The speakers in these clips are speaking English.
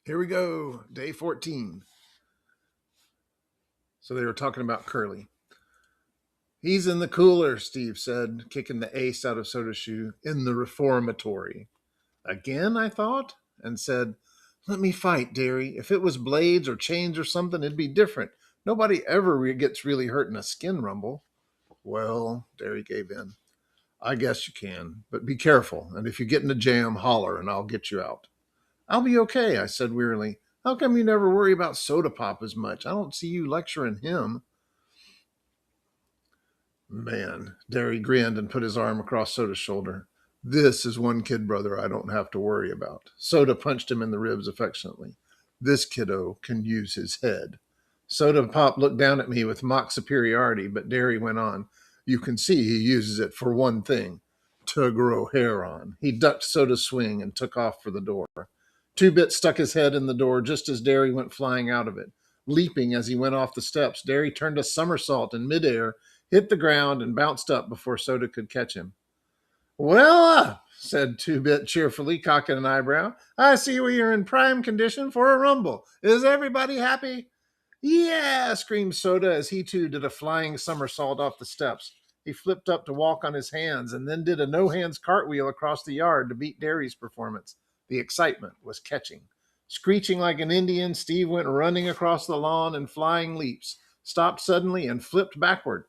Here we go. Day 14. So they were talking about Curly. He's in the cooler, Steve said, kicking the ace out of Soda's shoe. In the reformatory. Again, I thought, and said, let me fight, Derry. If it was blades or chains or something, it'd be different. Nobody ever gets really hurt in a skin rumble. Well, Derry gave in. I guess you can, but be careful. And if you get in a jam, holler and I'll get you out. I'll be okay, I said wearily. How come you never worry about Soda Pop as much? I don't see you lecturing him. Man, Derry grinned and put his arm across Soda's shoulder. This is one kid brother I don't have to worry about. Soda punched him in the ribs affectionately. This kiddo can use his head. Soda Pop looked down at me with mock superiority, but Derry went on. You can see he uses it for one thing, to grow hair on. He ducked Soda's swing and took off for the door. Two Bit stuck his head in the door just as Derry went flying out of it. Leaping as he went off the steps, Derry turned a somersault in midair, hit the ground, and bounced up before Soda could catch him. Well, said Two Bit cheerfully, cocking an eyebrow. I see we are in prime condition for a rumble. Is everybody happy? Yeah, screamed Soda as he too did a flying somersault off the steps. He flipped up to walk on his hands and then did a no hands cartwheel across the yard to beat Derry's performance. The excitement was catching. Screeching like an Indian, Steve went running across the lawn in flying leaps, stopped suddenly, and flipped backward.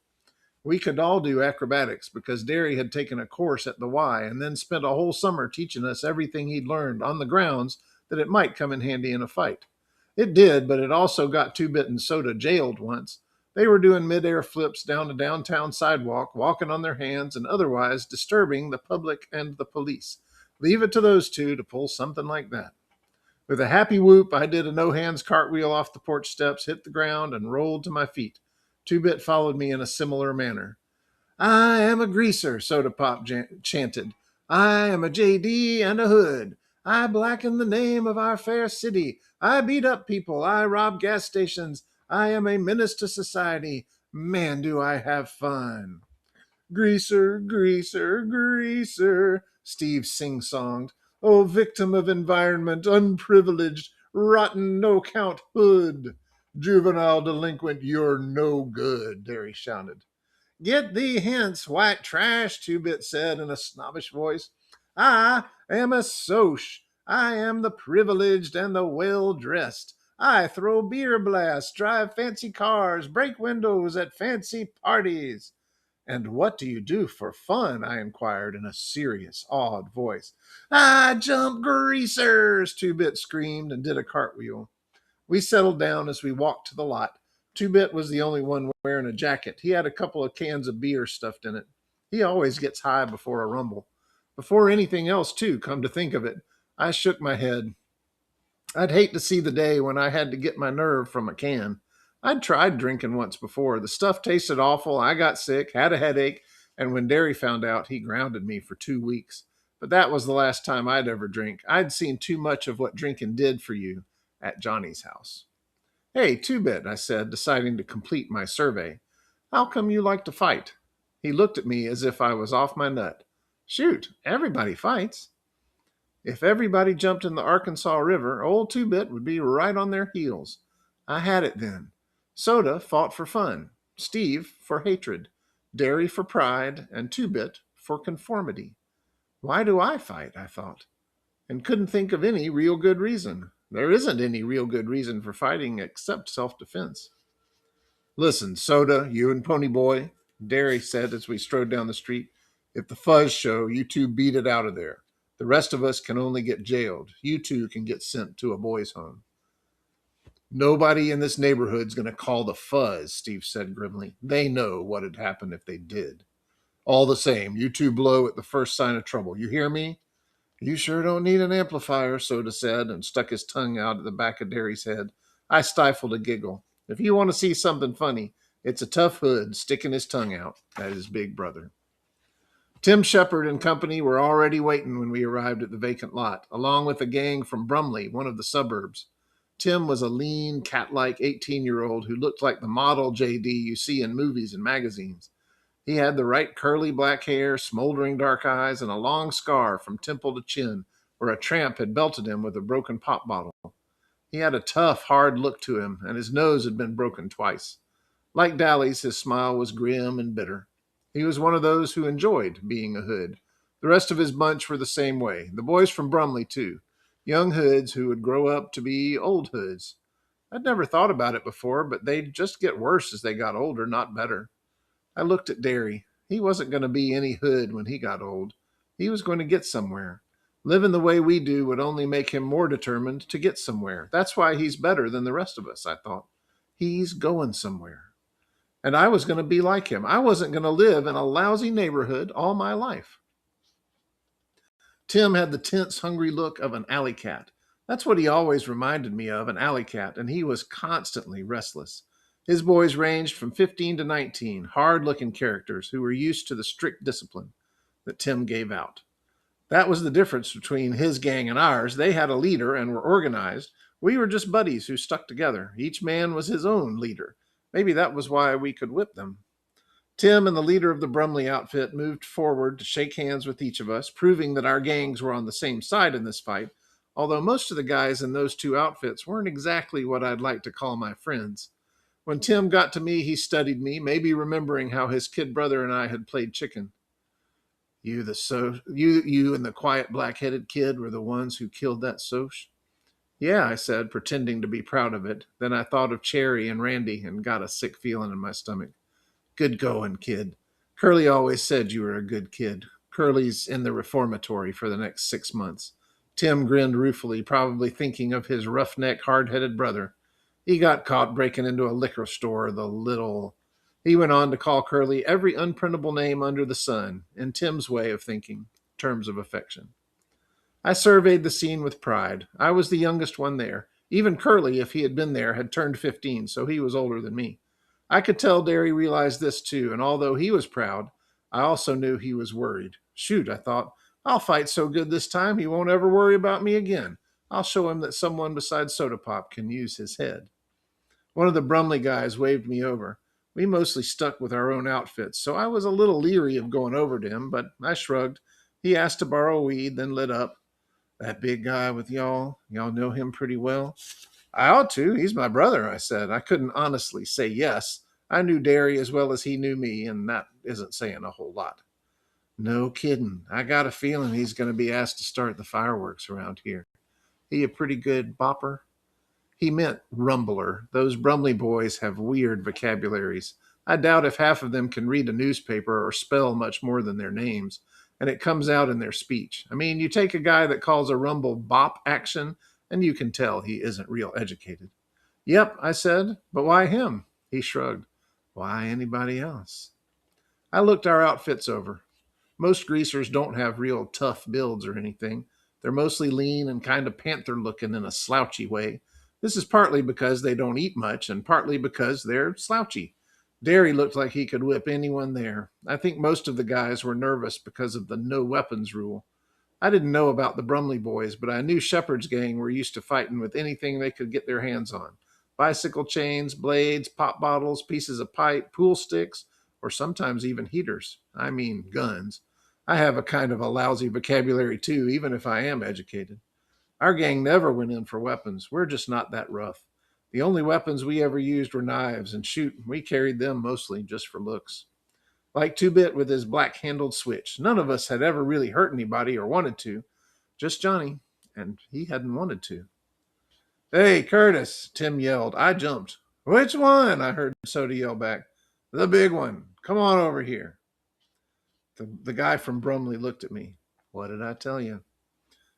We could all do acrobatics because Derry had taken a course at the Y and then spent a whole summer teaching us everything he'd learned on the grounds that it might come in handy in a fight. It did, but it also got Two Bit and Soda jailed once. They were doing midair flips down a downtown sidewalk, walking on their hands and otherwise disturbing the public and the police. Leave it to those two to pull something like that. With a happy whoop, I did a no hands cartwheel off the porch steps, hit the ground, and rolled to my feet. Two Bit followed me in a similar manner. I am a greaser, Soda Pop chanted. I am a JD and a hood. I blacken the name of our fair city. I beat up people. I rob gas stations. I am a menace to society. Man, do I have fun. Greaser, greaser, greaser, Steve sing-songed. Oh, victim of environment, unprivileged, rotten, no-count hood. Juvenile delinquent, you're no good, Derry shouted. Get thee hence, white trash, Two Bit said in a snobbish voice. I am a Soch. I am the privileged and the well-dressed. I throw beer blasts, drive fancy cars, break windows at fancy parties. And what do you do for fun? I inquired in a serious, awed voice. I jump greasers, Two Bit screamed and did a cartwheel. We settled down as we walked to the lot. Two Bit was the only one wearing a jacket. He had a couple of cans of beer stuffed in it. He always gets high before a rumble. Before anything else, too, come to think of it. I shook my head. I'd hate to see the day when I had to get my nerve from a can. I'd tried drinking once before. The stuff tasted awful. I got sick, had a headache, and when Derry found out, he grounded me for 2 weeks. But that was the last time I'd ever drink. I'd seen too much of what drinking did for you at Johnny's house. Hey, Two Bit, I said, deciding to complete my survey. How come you like to fight? He looked at me as if I was off my nut. Shoot, everybody fights. If everybody jumped in the Arkansas River, old Two Bit would be right on their heels. I had it then. Soda fought for fun, Steve for hatred, Derry for pride, and Two Bit for conformity. Why do I fight? I thought, and couldn't think of any real good reason. There isn't any real good reason for fighting except self defense. Listen, Soda, you and Ponyboy, Derry said as we strode down the street, if the fuzz show, you two beat it out of there. The rest of us can only get jailed. You two can get sent to a boys' home. Nobody in this neighborhood's going to call the fuzz, Steve said grimly. They know what'd happen if they did. All the same, you two blow at the first sign of trouble. You hear me? You sure don't need an amplifier, Soda said, and stuck his tongue out at the back of Derry's head. I stifled a giggle. If you want to see something funny, it's a tough hood sticking his tongue out at his big brother. Tim Shepard and company were already waiting when we arrived at the vacant lot, along with a gang from Brumley, one of the suburbs. Tim was a lean, cat-like 18-year-old who looked like the model JD you see in movies and magazines. He had the right curly black hair, smoldering dark eyes, and a long scar from temple to chin where a tramp had belted him with a broken pop bottle. He had a tough, hard look to him, and his nose had been broken twice. Like Dally's, his smile was grim and bitter. He was one of those who enjoyed being a Hood. The rest of his bunch were the same way. The boys from Brumley, too. Young Hoods who would grow up to be old Hoods. I'd never thought about it before, but they'd just get worse as they got older, not better. I looked at Derry. He wasn't going to be any Hood when he got old. He was going to get somewhere. Living the way we do would only make him more determined to get somewhere. That's why he's better than the rest of us, I thought. He's going somewhere. And I was going to be like him. I wasn't going to live in a lousy neighborhood all my life. Tim had the tense, hungry look of an alley cat. That's what he always reminded me of, an alley cat, and he was constantly restless. His boys ranged from 15 to 19, hard-looking characters who were used to the strict discipline that Tim gave out. That was the difference between his gang and ours. They had a leader and were organized. We were just buddies who stuck together. Each man was his own leader. Maybe that was why we could whip them. Tim and the leader of the Brumley outfit moved forward to shake hands with each of us, proving that our gangs were on the same side in this fight, although most of the guys in those two outfits weren't exactly what I'd like to call my friends. When Tim got to me, he studied me, maybe remembering how his kid brother and I had played chicken. You and the quiet black-headed kid were the ones who killed that Soch? Yeah, I said, pretending to be proud of it. Then I thought of Cherry and Randy and got a sick feeling in my stomach. Good going, kid. Curly always said you were a good kid. Curly's in the reformatory for the next 6 months. Tim grinned ruefully, probably thinking of his roughneck, hard-headed brother. He got caught breaking into a liquor store, the little... He went on to call Curly every unprintable name under the sun, in Tim's way of thinking, terms of affection. I surveyed the scene with pride. I was the youngest one there. Even Curly, if he had been there, had turned 15, so he was older than me. I could tell Derry realized this too, and although he was proud, I also knew he was worried. Shoot, I thought, I'll fight so good this time he won't ever worry about me again. I'll show him that someone besides Soda Pop can use his head. One of the Brumley guys waved me over. We mostly stuck with our own outfits, so I was a little leery of going over to him, but I shrugged. He asked to borrow weed, then lit up. That big guy with y'all know him pretty well? I ought to. He's my brother, I said. I couldn't honestly say yes. I knew Derry as well as he knew me, and that isn't saying a whole lot. No kidding. I got a feeling he's going to be asked to start the fireworks around here. He a pretty good bopper? He meant rumbler. Those Brumley boys have weird vocabularies. I doubt if half of them can read a newspaper or spell much more than their names, and it comes out in their speech. I mean, you take a guy that calls a rumble bop action, and you can tell he isn't real educated. Yep, I said, but why him? He shrugged. Why anybody else? I looked our outfits over. Most greasers don't have real tough builds or anything. They're mostly lean and kind of panther looking in a slouchy way. This is partly because they don't eat much and partly because they're slouchy. Derry looked like he could whip anyone there. I think most of the guys were nervous because of the no weapons rule. I didn't know about the Brumley boys, but I knew Shepard's gang were used to fighting with anything they could get their hands on. Bicycle chains, blades, pop bottles, pieces of pipe, pool sticks, or sometimes even heaters. I mean guns. I have a kind of a lousy vocabulary too, even if I am educated. Our gang never went in for weapons. We're just not that rough. The only weapons we ever used were knives, and shoot, we carried them mostly just for looks. Like Two-Bit with his black-handled switch. None of us had ever really hurt anybody or wanted to. Just Johnny, and he hadn't wanted to. Hey, Curtis, Tim yelled. I jumped. Which one? I heard Soda yell back. The big one. Come on over here. The guy from Brumley looked at me. What did I tell you?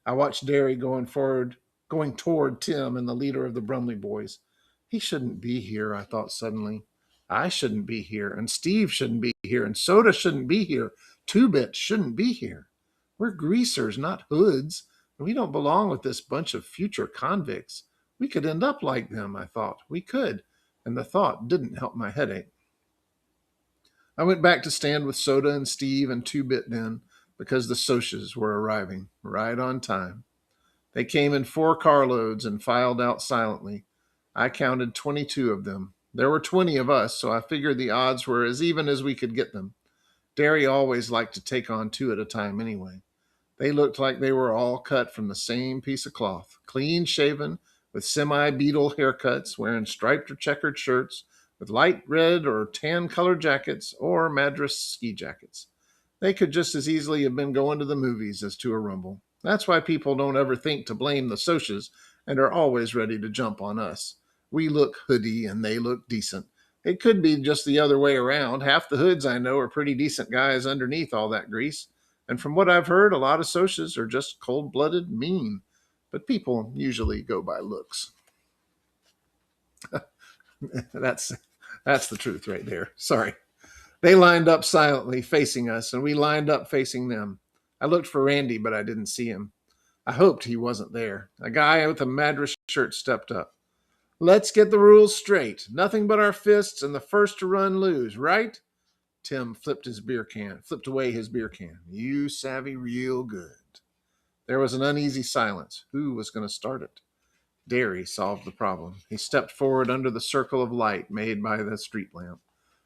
I watched Derry going toward Tim and the leader of the Brumley boys. He shouldn't be here, I thought suddenly. I shouldn't be here, and Steve shouldn't be here, and Soda shouldn't be here. Two-Bit shouldn't be here. We're greasers, not hoods, and we don't belong with this bunch of future convicts. We could end up like them, I thought. We could, and the thought didn't help my headache. I went back to stand with Soda and Steve and Two-Bit then, because the Soches were arriving, right on time. They came in 4 carloads and filed out silently. I counted 22 of them. There were 20 of us, so I figured the odds were as even as we could get them. Derry always liked to take on 2 at a time anyway. They looked like they were all cut from the same piece of cloth, clean shaven, with semi-beetle haircuts, wearing striped or checkered shirts, with light red or tan colored jackets or Madras ski jackets. They could just as easily have been going to the movies as to a rumble. That's why people don't ever think to blame the Socs and are always ready to jump on us. We look hoodie and they look decent. It could be just the other way around. Half the hoods I know are pretty decent guys underneath all that grease. And from what I've heard, a lot of Socs are just cold-blooded mean. But people usually go by looks. that's that's the truth right there. Sorry. They lined up silently facing us, and we lined up facing them. I looked for Randy, but I didn't see him. I hoped he wasn't there. A guy with a Madras shirt stepped up. Let's get the rules straight. Nothing but our fists and the first to run lose, right? Tim flipped away his beer can. You savvy real good. There was an uneasy silence. Who was going to start it? Derry solved the problem. He stepped forward under the circle of light made by the street lamp.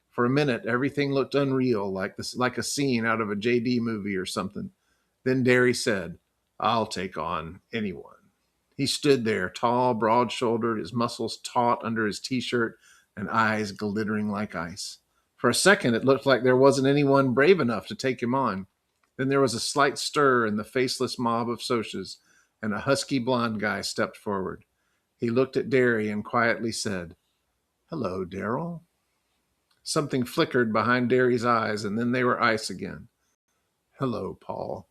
For a minute, everything looked unreal, like a scene out of a J.D. movie or something. Then Derry said, I'll take on anyone. He stood there, tall, broad-shouldered, his muscles taut under his T-shirt and eyes glittering like ice. For a second, it looked like there wasn't anyone brave enough to take him on. Then there was a slight stir in the faceless mob of Socs, and a husky blonde guy stepped forward. He looked at Derry and quietly said, Hello, Daryl. Something flickered behind Derry's eyes, and then they were ice again. Hello, Paul.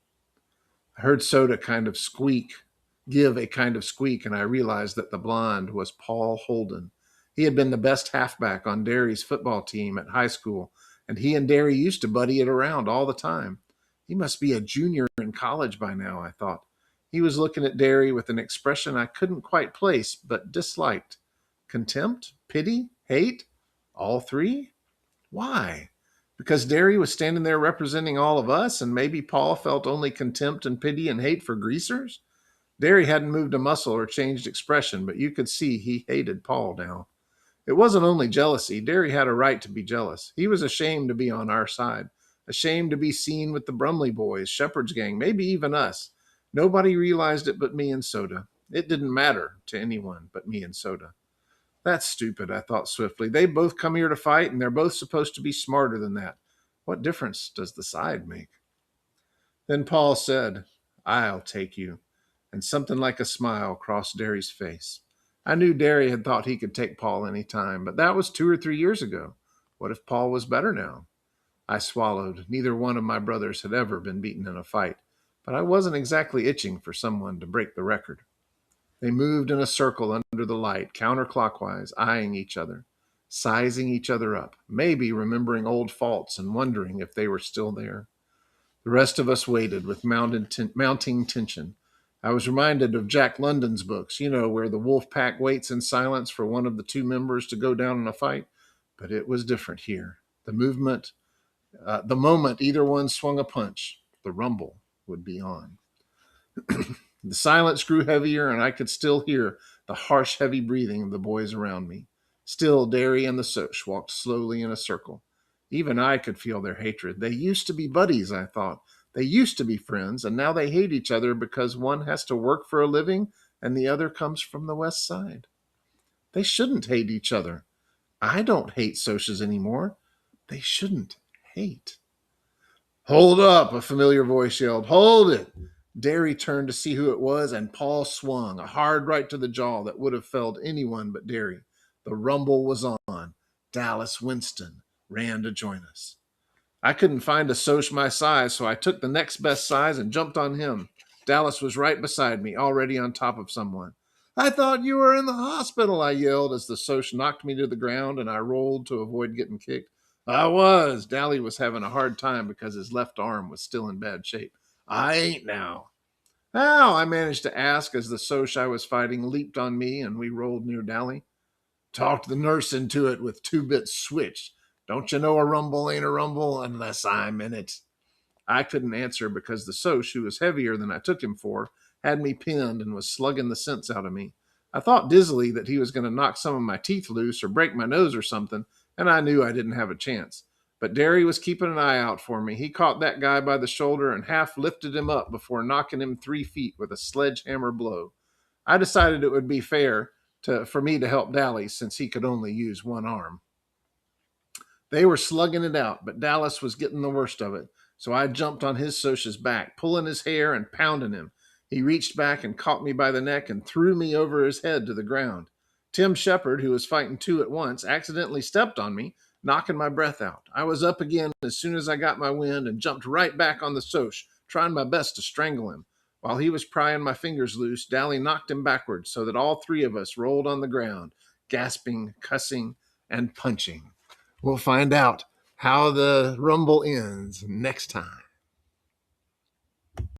I heard Soda give a kind of squeak, and I realized that the blonde was Paul Holden. He had been the best halfback on Derry's football team at high school, and he and Derry used to buddy it around all the time. He must be a junior in college by now, I thought. He was looking at Derry with an expression I couldn't quite place, but disliked. Contempt? Pity? Hate? All three? Why? Because Derry was standing there representing all of us, and maybe Paul felt only contempt and pity and hate for greasers? Derry hadn't moved a muscle or changed expression, but you could see he hated Paul now. It wasn't only jealousy. Derry had a right to be jealous. He was ashamed to be on our side, ashamed to be seen with the Brumley boys, Shepherd's gang, maybe even us. Nobody realized it but me and Soda. It didn't matter to anyone but me and Soda. That's stupid, I thought swiftly. They both come here to fight, and they're both supposed to be smarter than that. What difference does the side make? Then Paul said, I'll take you. And something like a smile crossed Derry's face. I knew Derry had thought he could take Paul any time, but that was 2 or 3 years ago. What if Paul was better now? I swallowed. Neither one of my brothers had ever been beaten in a fight, but I wasn't exactly itching for someone to break the record. They moved in a circle under the light, counterclockwise, eyeing each other, sizing each other up, maybe remembering old faults and wondering if they were still there. The rest of us waited with mounting tension. I was reminded of Jack London's books, where the wolf pack waits in silence for one of the two members to go down in a fight. But it was different here. The moment either one swung a punch, the rumble would be on. The silence grew heavier, and I could still hear the harsh, heavy breathing of the boys around me. Still, Derry and the Socs walked slowly in a circle. Even I could feel their hatred. They used to be buddies, I thought. They used to be friends, and now they hate each other because one has to work for a living and the other comes from the West Side. They shouldn't hate each other. I don't hate Socs anymore. They shouldn't hate. Hold up, a familiar voice yelled. Hold it! Derry turned to see who it was, and Paul swung, a hard right to the jaw that would have felled anyone but Derry. The rumble was on. Dallas Winston ran to join us. I couldn't find a Soc my size, so I took the next best size and jumped on him. Dallas was right beside me, already on top of someone. I thought you were in the hospital, I yelled as the Soc knocked me to the ground and I rolled to avoid getting kicked. I was. Dally was having a hard time because his left arm was still in bad shape. I ain't now. How? I managed to ask as the Soc I was fighting leaped on me and we rolled near Dally. Talked the nurse into it with 2-bit switch. Don't you know a rumble ain't a rumble unless I'm in it? I couldn't answer because the Soc, who was heavier than I took him for, had me pinned and was slugging the sense out of me. I thought dizzily that he was going to knock some of my teeth loose or break my nose or something, and I knew I didn't have a chance. But Derry was keeping an eye out for me. He caught that guy by the shoulder and half lifted him up before knocking him 3 feet with a sledgehammer blow. I decided it would be fair for me to help Dallas since he could only use one arm. They were slugging it out, but Dallas was getting the worst of it. So I jumped on his Socha's back, pulling his hair and pounding him. He reached back and caught me by the neck and threw me over his head to the ground. Tim Shepard, who was fighting two at once, accidentally stepped on me, knocking my breath out. I was up again as soon as I got my wind and jumped right back on the Soch, trying my best to strangle him. While he was prying my fingers loose, Dally knocked him backwards so that all three of us rolled on the ground, gasping, cussing, and punching. We'll find out how the rumble ends next time.